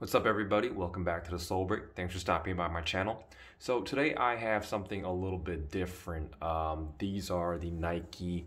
What's up, everybody? Welcome back to the Soul Break. Thanks for stopping by my channel. So today I have something a little bit different. These are the Nike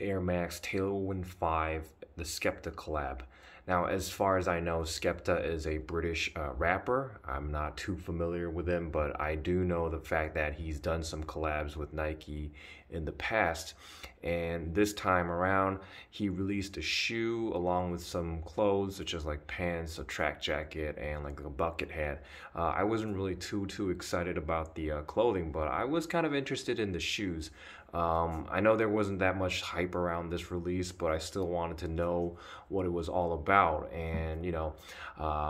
Air Max Tailwind 5, the Skepta collab. Now, as far as I know, Skepta is a British rapper. I'm not too familiar with him, but I do know the fact that he's done some collabs with Nike in the past. And this time around, he released a shoe along with some clothes, such as like pants, a track jacket, and like a bucket hat. I wasn't really too excited about the clothing, but I was kind of interested in the shoes. I know there wasn't that much hype around this release, but I still wanted to know what it was all about. And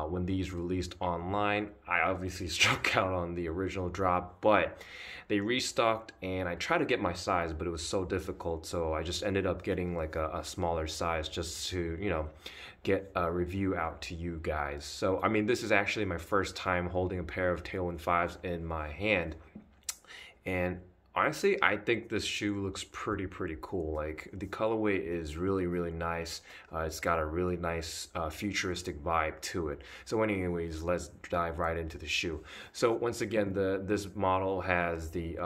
when these released online, I obviously struck out on the original drop, but they restocked and I tried to get my size, but it was so difficult. So I just ended up getting like a smaller size just to, get a review out to you guys. So, I mean, this is actually my first time holding a pair of Tailwind 5s in my hand. And honestly, I think this shoe looks pretty cool. Like, the colorway is really nice. It's got a really nice futuristic vibe to it. So anyways, let's dive right into the shoe. So once again, this model has the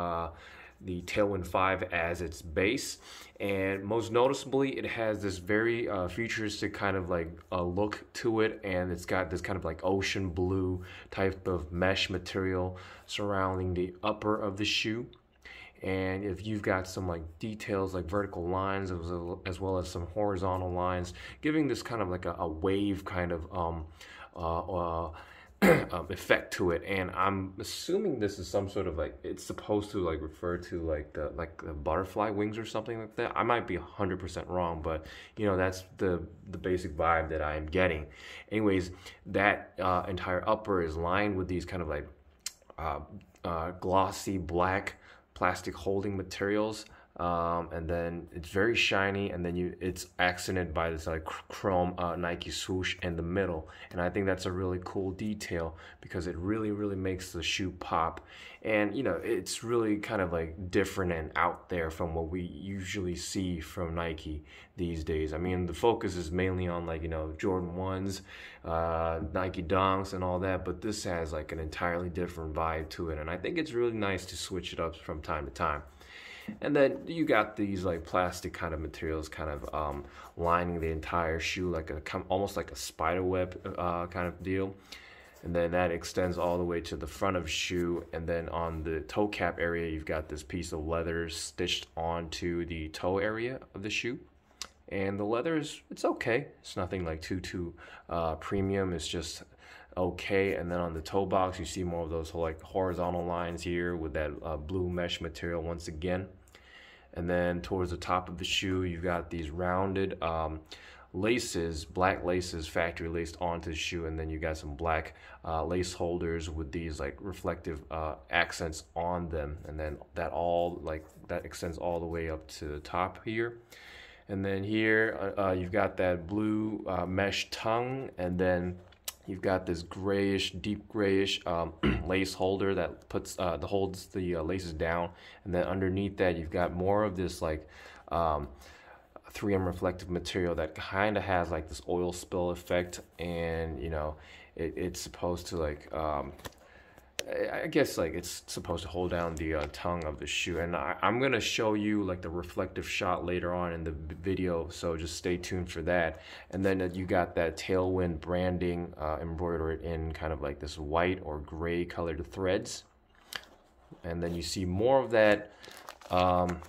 Tailwind 5 as its base, and most noticeably it has this very futuristic kind of like look to it, and it's got this kind of like ocean blue type of mesh material surrounding the upper of the shoe. And if you've got some like details like vertical lines as well as some horizontal lines, giving this kind of like a wave kind of effect to it. And I'm assuming this is some sort of like, it's supposed to like refer to like the butterfly wings or something like that. I might be 100% wrong, but that's the basic vibe that I am getting. Anyways, that entire upper is lined with these kind of like glossy black plastic holding materials, and then it's very shiny, and then it's accented by this like chrome Nike swoosh in the middle. And I think that's a really cool detail because it really makes the shoe pop. And it's really kind of like different and out there from what we usually see from Nike these days. I mean, the focus is mainly on like Jordan 1s, Nike Dunks and all that, but this has like an entirely different vibe to it, and I think it's really nice to switch it up from time to time. And then you got these like plastic kind of materials kind of lining the entire shoe, like almost like a spider web kind of deal. And then that extends all the way to the front of the shoe. And then on the toe cap area, you've got this piece of leather stitched onto the toe area of the shoe. And the leather it's okay. It's nothing like too premium. It's just okay. And then on the toe box, you see more of those like horizontal lines here with that blue mesh material once again. And then towards the top of the shoe, you've got these rounded laces, black laces, factory laced onto the shoe, and then you got some black lace holders with these like reflective accents on them, and then that extends all the way up to the top here. And then here you've got that blue mesh tongue, and then you've got this grayish, deep grayish lace holder that holds the laces down, and then underneath that you've got more of this like 3M reflective material that kind of has like this oil spill effect, and it's supposed to like I guess like it's supposed to hold down the tongue of the shoe. And I'm gonna show you like the reflective shot later on in the video, so just stay tuned for that. And then you got that Tailwind branding embroidered in kind of like this white or gray colored threads, and then you see more of that 3M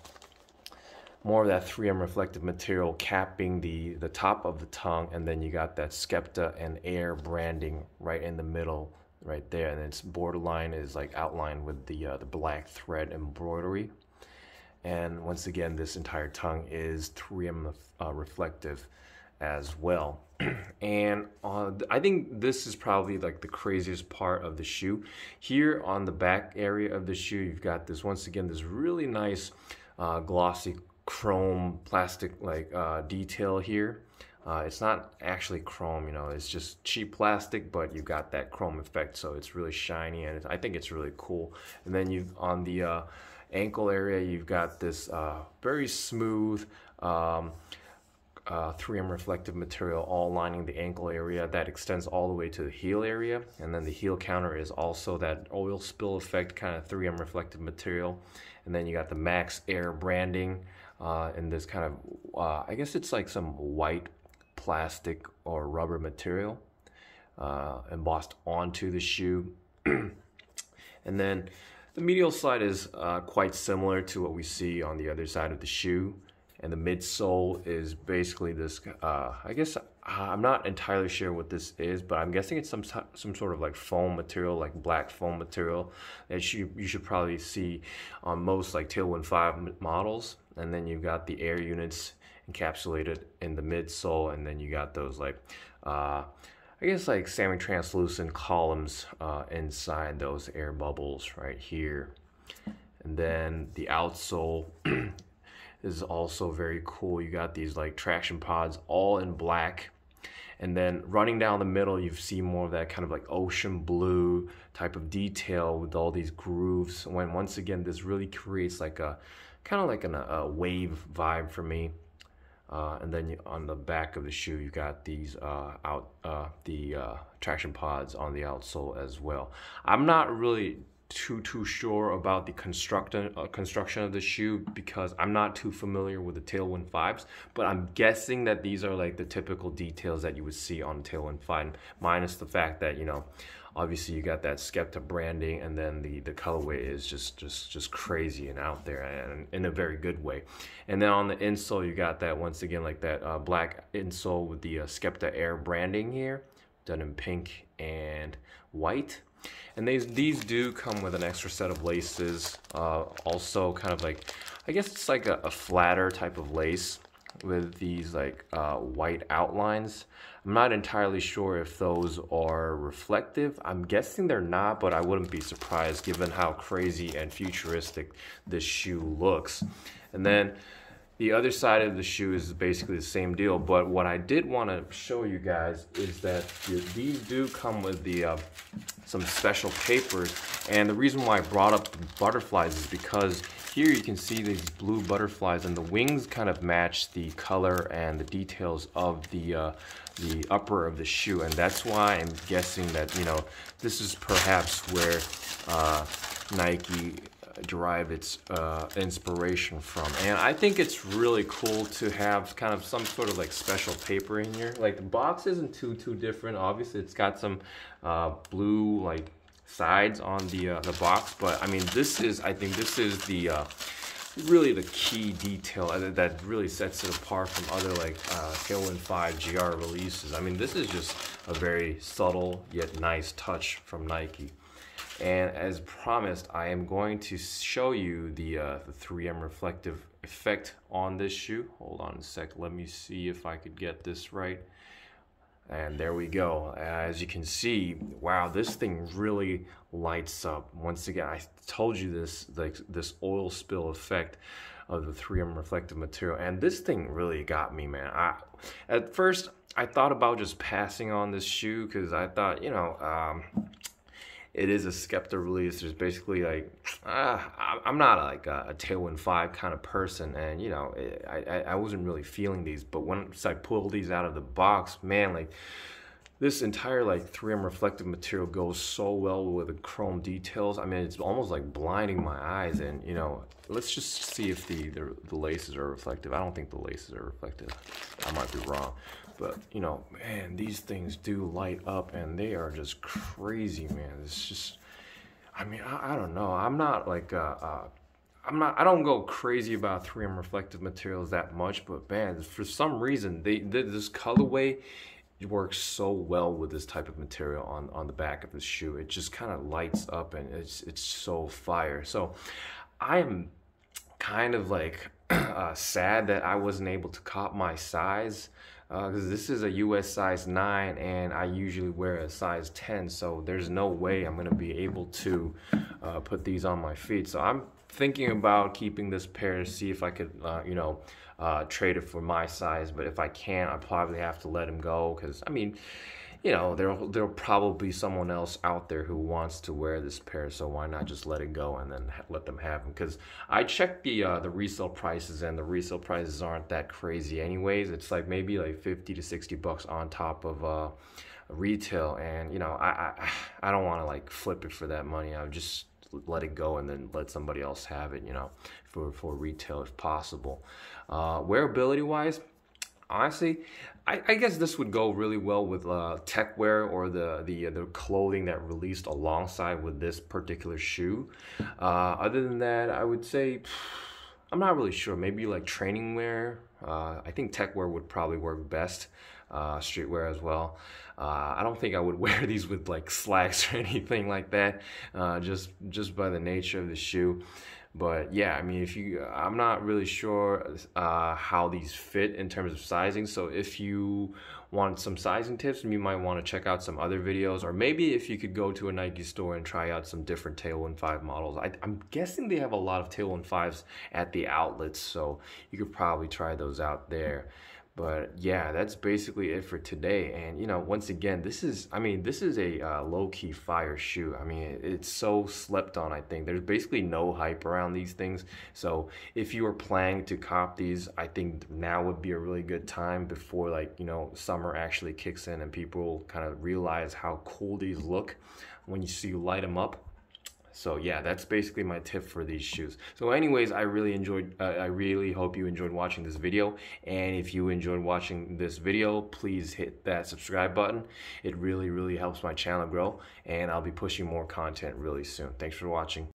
reflective material capping the top of the tongue, and then you got that Skepta and Air branding right in the middle right there, and its borderline is like outlined with the black thread embroidery. And once again, this entire tongue is 3M reflective as well. And I think this is probably like the craziest part of the shoe. Here on the back area of the shoe, you've got this, once again, this really nice glossy chrome plastic like detail here. It's not actually chrome, it's just cheap plastic, but you've got that chrome effect, so it's really shiny, and I think it's really cool. And then on the ankle area, you've got this very smooth 3M reflective material all lining the ankle area that extends all the way to the heel area, and then the heel counter is also that oil spill effect kind of 3M reflective material. And then you got the Max Air branding in this kind of I guess it's like some white plastic or rubber material embossed onto the shoe. And then the medial side is quite similar to what we see on the other side of the shoe. And the midsole is basically this, I guess, I'm not entirely sure what this is, but I'm guessing it's some sort of like foam material, like black foam material that you should probably see on most like Tailwind 5 models. And then you've got the air units encapsulated in the midsole, and then you got those like, I guess like semi-translucent columns inside those air bubbles right here. And then the outsole is also very cool. You got these like traction pods all in black, and then running down the middle you see more of that kind of like ocean blue type of detail with all these grooves. When once again this really creates like a kind of like a wave vibe for me. And then on the back of the shoe you got these traction pods on the outsole as well. I'm not really too sure about the construction of the shoe because I'm not too familiar with the Tailwind 5s, but I'm guessing that these are like the typical details that you would see on Tailwind 5, minus the fact that, you know, obviously you got that Skepta branding, and then the colorway is just crazy and out there, and in a very good way. And then on the insole you got that, once again, like that black insole with the Skepta Air branding here, done in pink and white. And these do come with an extra set of laces, also kind of like, I guess it's like a flatter type of lace with these like white outlines. I'm not entirely sure if those are reflective. I'm guessing they're not, but I wouldn't be surprised given how crazy and futuristic this shoe looks. And then the other side of the shoe is basically the same deal, but what I did want to show you guys is that these do come with the some special papers. And the reason why I brought up the butterflies is because here you can see these blue butterflies, and the wings kind of match the color and the details of the upper of the shoe, and that's why I'm guessing that, you know, this is perhaps where Nike derive its inspiration from. And I think it's really cool to have kind of some sort of like special paper in here. Like the box isn't too different. Obviously it's got some blue like sides on the box, but I mean I think this is the really the key detail that really sets it apart from other like Tailwind 5 GR releases. I mean, this is just a very subtle yet nice touch from Nike. And as promised, I am going to show you the 3M reflective effect on this shoe. Hold on a sec, let me see if I could get this right. And there we go. As you can see, wow, this thing really lights up. Once again, I told you this, like this oil spill effect of the 3M reflective material, and this thing really got me, man. At first I thought about just passing on this shoe because I thought, you know, it is a Skepta release. There's basically like, I'm not like a Tailwind 5 kind of person, and you know, I wasn't really feeling these. But once I pulled these out of the box, man, like this entire like 3M reflective material goes so well with the chrome details. I mean, it's almost like blinding my eyes. And you know, let's just see if the laces are reflective. I don't think the laces are reflective. I might be wrong. But, you know, man, these things do light up, and they are just crazy, man. It's just, I mean, I don't know. I'm not like, I don't go crazy about 3M reflective materials that much, but man, for some reason, this colorway works so well with this type of material on the back of the shoe. It just kind of lights up, and it's so fire. So I am kind of like sad that I wasn't able to cop my size, because this is a US size 9 and I usually wear a size 10, so there's no way I'm gonna be able to put these on my feet. So I'm thinking about keeping this pair to see if I could you know, trade it for my size, but if I can't, I probably have to let him go, because I mean, you know, there'll probably be someone else out there who wants to wear this pair, so why not just let it go and then let them have them? Because I checked the resale prices, and the resale prices aren't that crazy anyways. It's like maybe like 50 to 60 bucks on top of retail, and you know, I don't want to like flip it for that money. I would just let it go and then let somebody else have it, you know, for retail if possible. Wearability wise, honestly, I guess this would go really well with tech wear, or the clothing that released alongside with this particular shoe. Other than that, I would say I'm not really sure. Maybe like training wear. I think tech wear would probably work best. Streetwear as well. I don't think I would wear these with like slacks or anything like that, just by the nature of the shoe. But yeah, I mean, I'm not really sure how these fit in terms of sizing. So if you want some sizing tips, you might want to check out some other videos, or maybe if you could go to a Nike store and try out some different Tailwind 5 models. I'm guessing they have a lot of Tailwind 5s at the outlets, so you could probably try those out there. But yeah, that's basically it for today. And you know, once again, this is a low-key fire shoe. I mean, it's so slept on. I think there's basically no hype around these things. So if you are planning to cop these, I think now would be a really good time before, like, you know, summer actually kicks in and people kind of realize how cool these look when you light them up. So yeah, that's basically my tip for these shoes. So anyways, I really hope you enjoyed watching this video. And if you enjoyed watching this video, please hit that subscribe button. It really helps my channel grow, and I'll be pushing more content really soon. Thanks for watching.